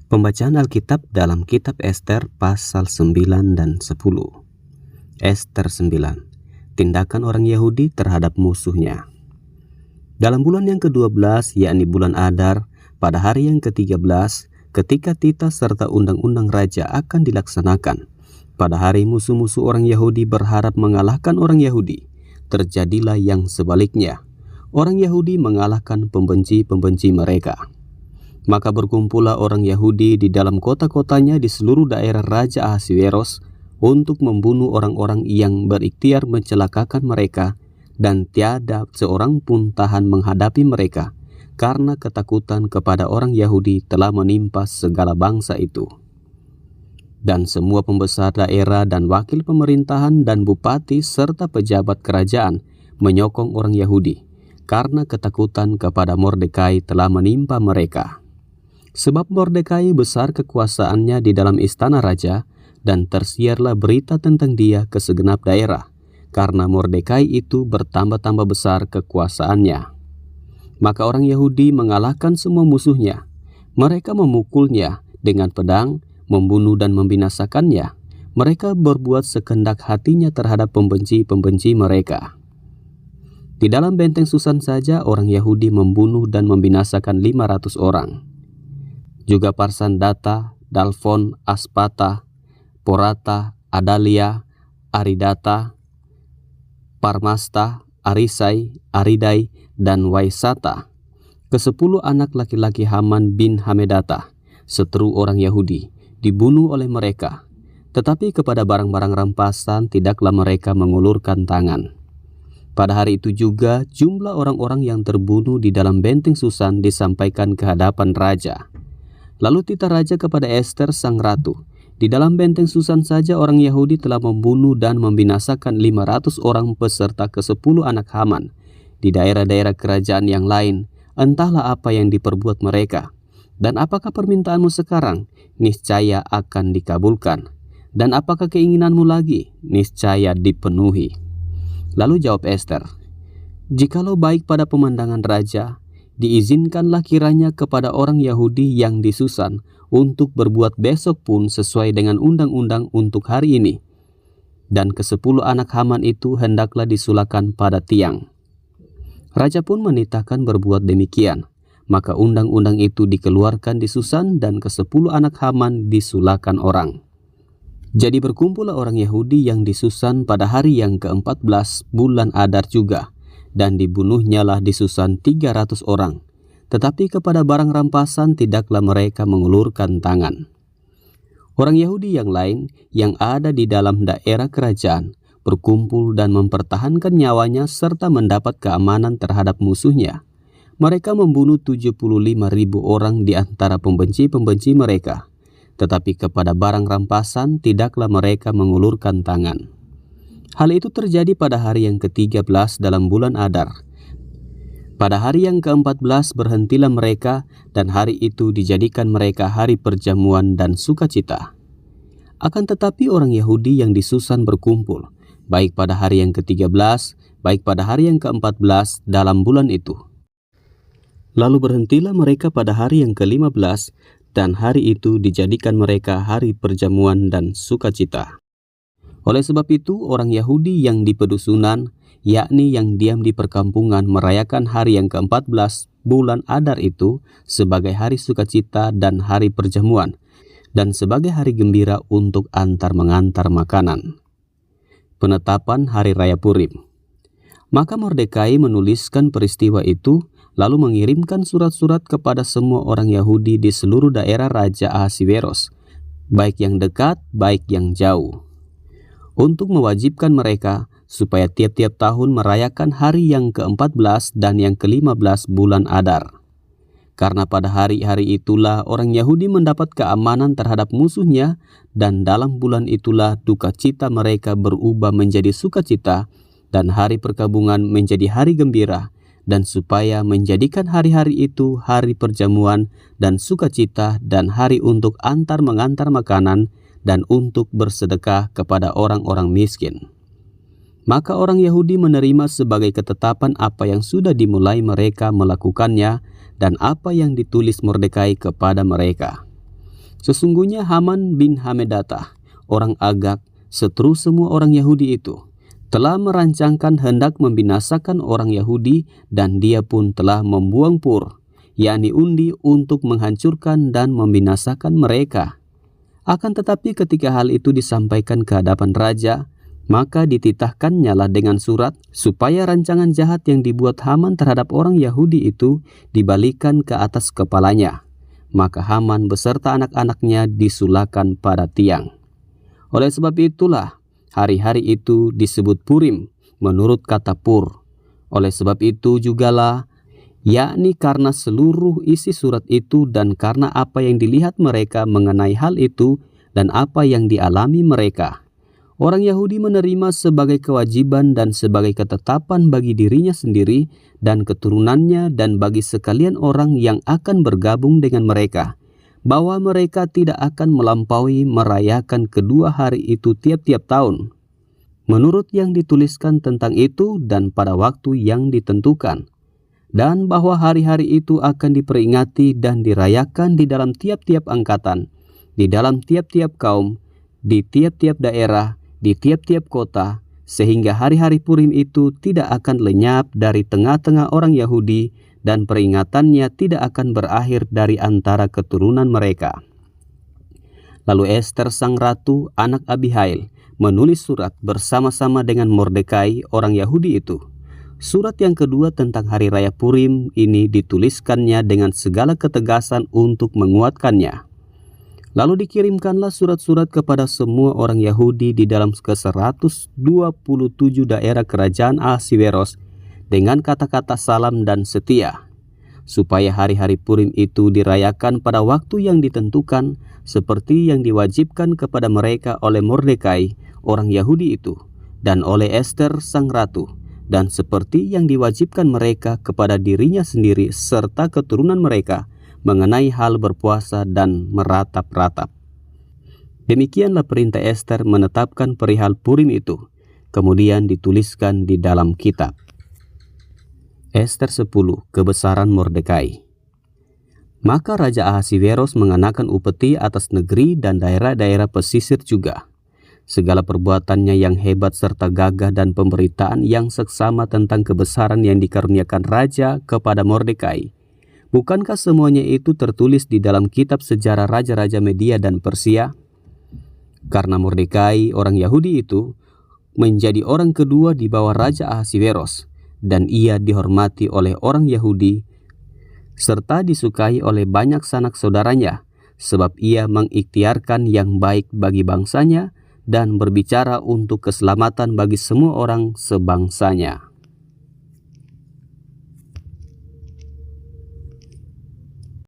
Pembacaan Alkitab dalam Kitab Ester pasal 9 dan 10. Ester 9. Tindakan orang Yahudi terhadap musuhnya. Dalam bulan yang ke-12, yakni bulan Adar, pada hari yang ke-13, ketika titah serta undang-undang raja akan dilaksanakan, pada hari musuh-musuh orang Yahudi berharap mengalahkan orang Yahudi, terjadilah yang sebaliknya. Orang Yahudi mengalahkan pembenci-pembenci mereka. Maka berkumpullah orang Yahudi di dalam kota-kotanya di seluruh daerah Raja Ahasweros untuk membunuh orang-orang yang berikhtiar mencelakakan mereka, dan tiada seorang pun tahan menghadapi mereka, karena ketakutan kepada orang Yahudi telah menimpa segala bangsa itu. Dan semua pembesar daerah dan wakil pemerintahan dan bupati serta pejabat kerajaan menyokong orang Yahudi, karena ketakutan kepada Mordekai telah menimpa mereka. Sebab Mordekai besar kekuasaannya di dalam istana raja, dan tersiarlah berita tentang dia ke segenap daerah, karena Mordekai itu bertambah-tambah besar kekuasaannya. Maka orang Yahudi mengalahkan semua musuhnya. Mereka memukulnya dengan pedang, membunuh dan membinasakannya. Mereka berbuat sekehendak hatinya terhadap pembenci-pembenci mereka. Di dalam benteng Susan saja orang Yahudi membunuh dan membinasakan 500 orang. Juga Parsandata, Dalfon, Aspata, Porata, Adalia, Aridata, Parmasta, Arisai, Aridai, dan Waisata, ke-10 anak laki-laki Haman bin Hamedata, seteru orang Yahudi, dibunuh oleh mereka. Tetapi kepada barang-barang rampasan tidaklah mereka mengulurkan tangan. Pada hari itu juga jumlah orang-orang yang terbunuh di dalam benteng Susan disampaikan ke hadapan raja. Lalu titah raja kepada Ester sang ratu, di dalam benteng Susan saja orang Yahudi telah membunuh dan membinasakan 500 orang peserta ke-10 anak Haman. Di daerah-daerah kerajaan yang lain, entahlah apa yang diperbuat mereka. Dan apakah permintaanmu sekarang? Niscaya akan dikabulkan. Dan apakah keinginanmu lagi? Niscaya dipenuhi. Lalu jawab Ester, jikalau baik pada pemandangan raja, diizinkanlah kiranya kepada orang Yahudi yang di Susan untuk berbuat besok pun sesuai dengan undang-undang untuk hari ini. Dan ke-10 anak Haman itu hendaklah disulakan pada tiang. Raja pun menitahkan berbuat demikian. Maka undang-undang itu dikeluarkan di Susan dan ke-10 anak Haman disulakan orang. Jadi berkumpullah orang Yahudi yang di Susan pada hari yang ke-14 bulan Adar juga. Dan dibunuhnyalah di Susan 300 orang. Tetapi kepada barang rampasan tidaklah mereka mengulurkan tangan. Orang Yahudi yang lain yang ada di dalam daerah kerajaan berkumpul dan mempertahankan nyawanya serta mendapat keamanan terhadap musuhnya. Mereka membunuh 75.000 orang di antara pembenci-pembenci mereka. Tetapi kepada barang rampasan tidaklah mereka mengulurkan tangan. Hal itu terjadi pada hari yang ke-13 dalam bulan Adar. Pada hari yang ke-14 berhentilah mereka, dan hari itu dijadikan mereka hari perjamuan dan sukacita. Akan tetapi orang Yahudi yang di Susan berkumpul, baik pada hari yang ke-13, baik pada hari yang ke-14 dalam bulan itu. Lalu berhentilah mereka pada hari yang ke-15, dan hari itu dijadikan mereka hari perjamuan dan sukacita. Oleh sebab itu, orang Yahudi yang di pedusunan, yakni yang diam di perkampungan, merayakan hari yang ke-14 bulan Adar itu sebagai hari sukacita dan hari perjamuan, dan sebagai hari gembira untuk antar-mengantar makanan. Penetapan Hari Raya Purim. Maka Mordekai menuliskan peristiwa itu, lalu mengirimkan surat-surat kepada semua orang Yahudi di seluruh daerah Raja Ahasweros, baik yang dekat, baik yang jauh, untuk mewajibkan mereka supaya tiap-tiap tahun merayakan hari yang ke-14 dan yang ke-15 bulan Adar. Karena pada hari-hari itulah orang Yahudi mendapat keamanan terhadap musuhnya, dan dalam bulan itulah duka cita mereka berubah menjadi sukacita, dan hari perkabungan menjadi hari gembira, dan supaya menjadikan hari-hari itu hari perjamuan dan sukacita dan hari untuk antar-mengantar makanan, dan untuk bersedekah kepada orang-orang miskin. Maka orang Yahudi menerima sebagai ketetapan apa yang sudah dimulai mereka melakukannya dan apa yang ditulis Mordekai kepada mereka. Sesungguhnya Haman bin Hamedatah, orang Agag, setru semua orang Yahudi itu, telah merancangkan hendak membinasakan orang Yahudi, dan dia pun telah membuang pur, yakni undi, untuk menghancurkan dan membinasakan mereka. Akan tetapi ketika hal itu disampaikan ke hadapan raja, maka dititahkannya lah dengan surat supaya rancangan jahat yang dibuat Haman terhadap orang Yahudi itu dibalikan ke atas kepalanya. Maka Haman beserta anak-anaknya disulakan pada tiang. Oleh sebab itulah hari-hari itu disebut Purim menurut kata pur. Oleh sebab itu jugalah, yakni karena seluruh isi surat itu dan karena apa yang dilihat mereka mengenai hal itu dan apa yang dialami mereka, orang Yahudi menerima sebagai kewajiban dan sebagai ketetapan bagi dirinya sendiri dan keturunannya dan bagi sekalian orang yang akan bergabung dengan mereka, bahwa mereka tidak akan melampaui merayakan kedua hari itu tiap-tiap tahun, menurut yang dituliskan tentang itu dan pada waktu yang ditentukan, dan bahwa hari-hari itu akan diperingati dan dirayakan di dalam tiap-tiap angkatan, di dalam tiap-tiap kaum, di tiap-tiap daerah, di tiap-tiap kota, sehingga hari-hari Purim itu tidak akan lenyap dari tengah-tengah orang Yahudi dan peringatannya tidak akan berakhir dari antara keturunan mereka. Lalu Ester sang ratu, anak Abihail, menulis surat bersama-sama dengan Mordekai orang Yahudi itu. Surat yang kedua tentang hari raya Purim ini dituliskannya dengan segala ketegasan untuk menguatkannya. Lalu dikirimkanlah surat-surat kepada semua orang Yahudi di dalam ke-127 daerah kerajaan Ahasiweros dengan kata-kata salam dan setia, supaya hari-hari Purim itu dirayakan pada waktu yang ditentukan seperti yang diwajibkan kepada mereka oleh Mordekai orang Yahudi itu dan oleh Ester sang ratu, dan seperti yang diwajibkan mereka kepada dirinya sendiri serta keturunan mereka mengenai hal berpuasa dan meratap-ratap. Demikianlah perintah Ester menetapkan perihal Purim itu, kemudian dituliskan di dalam kitab. Ester 10, kebesaran Mordekai. Maka Raja Ahasiweros mengenakan upeti atas negeri dan daerah-daerah pesisir juga. Segala perbuatannya yang hebat serta gagah dan pemberitaan yang seksama tentang kebesaran yang dikaruniakan Raja kepada Mordekai, bukankah semuanya itu tertulis di dalam kitab sejarah raja-raja Media dan Persia? Karena Mordekai orang Yahudi itu menjadi orang kedua di bawah Raja Ahasiweros, dan ia dihormati oleh orang Yahudi serta disukai oleh banyak sanak saudaranya, sebab ia mengikhtiarkan yang baik bagi bangsanya dan berbicara untuk keselamatan bagi semua orang sebangsanya.